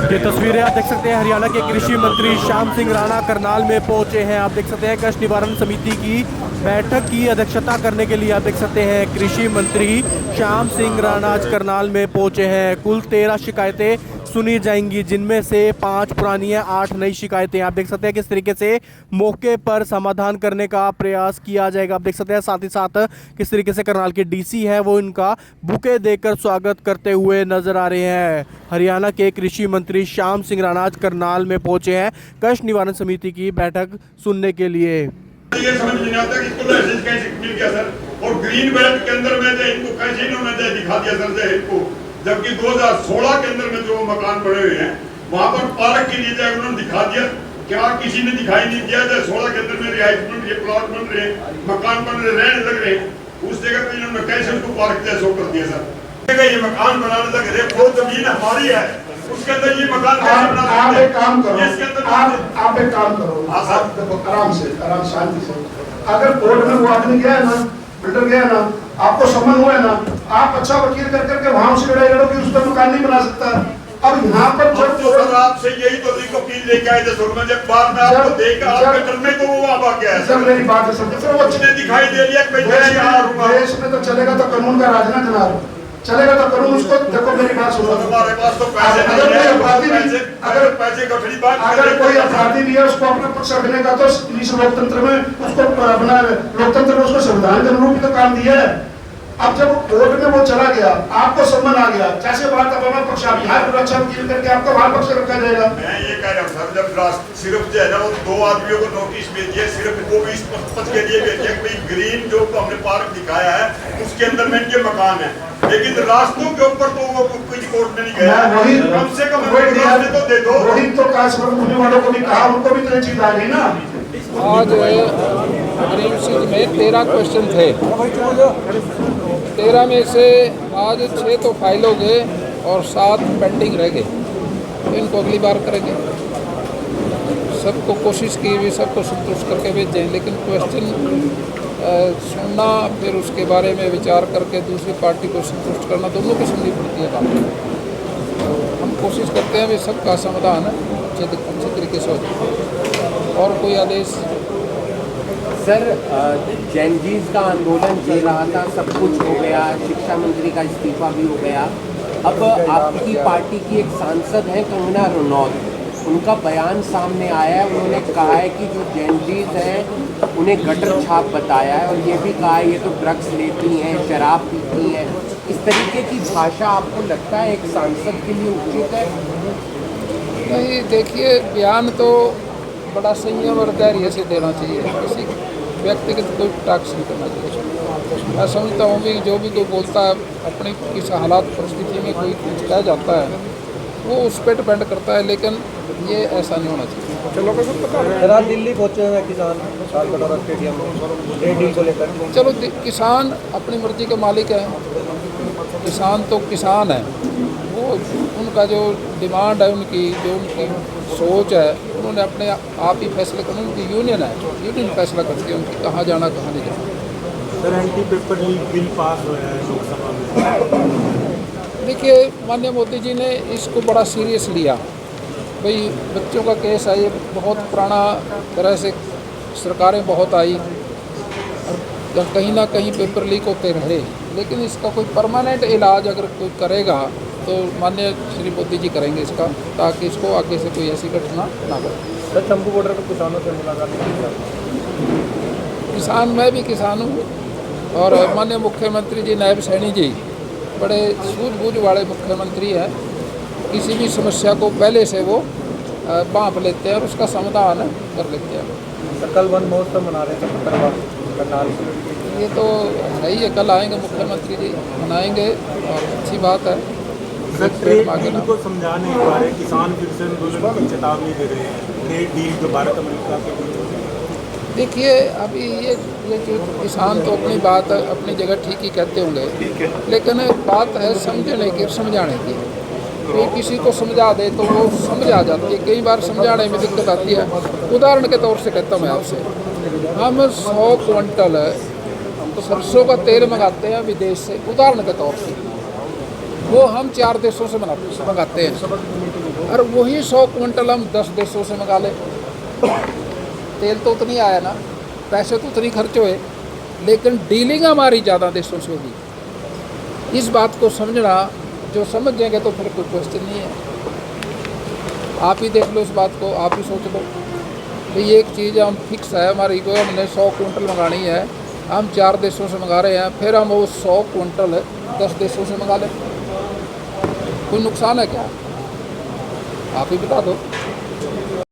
ये तस्वीरें आप देख सकते हैं हरियाणा के कृषि मंत्री श्याम सिंह राणा करनाल में पहुंचे हैं। आप देख सकते हैं कष्ट निवारण समिति की बैठक की अध्यक्षता करने के लिए आप देख सकते हैं कृषि मंत्री श्याम सिंह राणा आज करनाल में पहुंचे हैं। कुल 13 शिकायतें सुनी जाएंगी, जिनमें से 5 पुरानी हैं, 8 नई शिकायतें। आप देख सकते हैं किस तरीके से मौके पर समाधान करने का प्रयास किया जाएगा। आप देख सकते हैं साथ ही साथ किस तरीके से करनाल के डीसी है वो इनका बुके देकर स्वागत करते हुए नजर आ रहे हैं। हरियाणा के कृषि मंत्री श्याम सिंह राणा आज करनाल में पहुंचे हैं कष्ट निवारण समिति की बैठक सुनने के लिए। ये समझ नहीं आता कि इसको लाइसेंस कैसे मिल गया सर, और ग्रीन बेल्ट के अंदर में इनको कैसे इन्होंने दिखा दिया सर इनको, जबकि 2016 के अंदर में जो मकान बने हुए हैं वहां पर पार्क के लिए उन्होंने दिखा दिया। क्या किसी ने दिखाई नहीं दिया? 16 के अंदर में रिहाइश बन रही है, प्लॉट बन रहे हैं, मकान बन रहे, रहने लग रहे हैं, उस जगह पे इन्होंने कैसे उनको पार्क जैसा कर दिया सर? ये मकान बनाने लग रहे, वो जमीन हमारी है, उसके अंदर ये मकान आप एक काम करो, आप एक काम करो, आराम से शांति से। अगर कोर्ट में वो आदमी गया है ना, बिल्डर गया ना, आपको सम्मान हुआ है ना, आप अच्छा वकील कर करके वहां से लड़ाई लड़ो कि उस पर मकान नहीं बना सकता। अब यहाँ पर जब आपसे यही तो वकील लेके आए थे जब बाद में आपको देखा आपके डर में तो वो आ गया। जब मेरी बात है समझे, फिर वो दिखाई दे लिया देश में तो चलेगा तो कानून का राज ना जनाब, चलेगा तो करूँ उसको। देखो मेरी बात सुनो, हमारे पास तो पैसे अगर कोई अपराधी भी है उसको अपना पक्ष रखने का तो इस लोकतंत्र में उसको अपना लोकतंत्र में उसको संविधान के अनुरूप तो काम दिया है। अब जब कोर्ट में वो चला गया, आपको सम्मान आ गया, जैसे बात अब हमारा पक्ष अच्छा वकील करके आपका वहां पक्ष रखा जाएगा। मैं ये कह रहा हूँ सर, जब सिर्फ जो है ना वो 2 आदमियों को नोटिस भेजिए, सिर्फ वो भी इस पक्ष के लिए भेजिए कि ग्रीन जो हमने पार्क दिखाया है उसके अंदर में इनके मकान है, लेकिन रास्तों के ऊपर तो वो कोई कोर्ट में नहीं गया। कम से कम रास्ते तो दे दो। वही तो काश वालों को भी कहा, उनको भी तो चीज आ गई ना। आज ग्रीन सीट में 13 क्वेश्चन थे, 13 में से आज 6 तो फाइल हो गए और 7 पेंडिंग रह गए। इनको अगली बार करेंगे। सबको कोशिश की भी सबको संतुष्ट करके भेजें, लेकिन क्वेश्चन सुनना फिर उसके बारे में विचार करके दूसरी पार्टी को संतुष्ट करना, दोनों की सुननी पड़ती है बात। हम कोशिश करते हैं भी सबका समाधान अच्छे तरीके से हो जाए। और कोई आदेश सर, जैनजीज का आंदोलन चल रहा था, सब कुछ हो गया, शिक्षा मंत्री का इस्तीफा भी हो गया। अब आपकी पार्टी की एक सांसद है कंगना रनौत, उनका बयान सामने आया है। उन्होंने कहा है कि जो जैनजीज हैं उन्हें गटर छाप बताया है, और ये भी कहा है ये तो ड्रग्स लेती हैं, शराब पीती हैं। इस तरीके की भाषा आपको लगता है एक सांसद के लिए उचित है? नहीं, देखिए, बयान तो बड़ा संयम और धैर्य से देना चाहिए, किसी व्यक्तिगत कोई टैक्स नहीं करना चाहिए। मैं समझता हूँ कि जो भी कोई बोलता है अपनी किस हालात परिस्थिति में कोई कुछ कह जाता है वो उस पर डिपेंड करता है, लेकिन ये ऐसा नहीं होना चाहिए। चलो दिल्ली पहुँचे हैं किसान स्टेडियम डील को लेकर। चलो, किसान अपनी मर्जी के मालिक हैं, किसान तो किसान है, वो उनका जो डिमांड है, उनकी जो उनकी सोच है, उन्होंने अपने आप ही फैसले करना। उनकी यूनियन है, यूनियन फैसला करती है उनको कहाँ जाना कहाँ नहीं जाना। Sir, anti paper leak bill pass हुआ है लोकसभा में। देखिए, माननीय मोदी जी ने इसको बड़ा सीरियस लिया। भाई, बच्चों का केस है, ये बहुत पुराना तरह से सरकारें बहुत आई और कहीं ना कहीं पेपर लीक होते रहे, लेकिन इसका कोई परमानेंट इलाज अगर कोई करेगा तो माननीय श्री मोदी जी करेंगे इसका, ताकि इसको आगे से कोई ऐसी घटना ना घटे। सर, शंभू बॉर्डर पर किसानों से मुलाकात? किसान, मैं भी किसान हूँ, और माननीय मुख्यमंत्री जी नायब सैनी जी बड़े सूझबूझ वाले मुख्यमंत्री हैं। किसी भी समस्या को पहले से वो भांप लेते हैं और उसका समाधान कर लेते हैं। सर, कल वन महोत्सव मना रहे हैं करनाल, ये तो है ही है, कल आएंगे मुख्यमंत्री जी, मनाएंगे और अच्छी बात है। ट्रेड को समझाने के बारे किसान फिर से आंदोलन की चेतावनी दे रहे हैं, ट्रेड डील जो भारत अमेरिका के बीच। देखिए, अभी ये जो किसान तो अपनी बात अपनी जगह ठीक ही कहते होंगे, लेकिन बात है समझने की, समझाने की। कोई किसी को समझा दे तो वो समझ आ जाती है, कई बार समझाने में दिक्कत आती है। उदाहरण के तौर से कहता हूँ मैं आपसे, हम 100 क्विंटल सरसों का तेल मंगाते हैं विदेश से, उदाहरण के तौर से, वो हम 4 देशों से मंगाते हैं। और वही 100 क्विंटल हम 10 देशों से मंगा लें। तेल तो उतनी आया ना, पैसे तो उतनी खर्च हुए, लेकिन डीलिंग हमारी ज़्यादा देशों से होगी। इस बात को समझना, जो समझ जाएंगे तो फिर कोई क्वेश्चन नहीं है। आप ही देख लो इस बात को, आप ही सोच लो भाई एक चीज़ हम फिक्स है हमारी को, हमने 100 क्विंटल मंगानी है, हम 4 देशों से मंगा रहे हैं, फिर हम वो 100 क्विंटल 10 देशों से मंगा लें, कोई नुकसान है क्या? आप ही बता दो।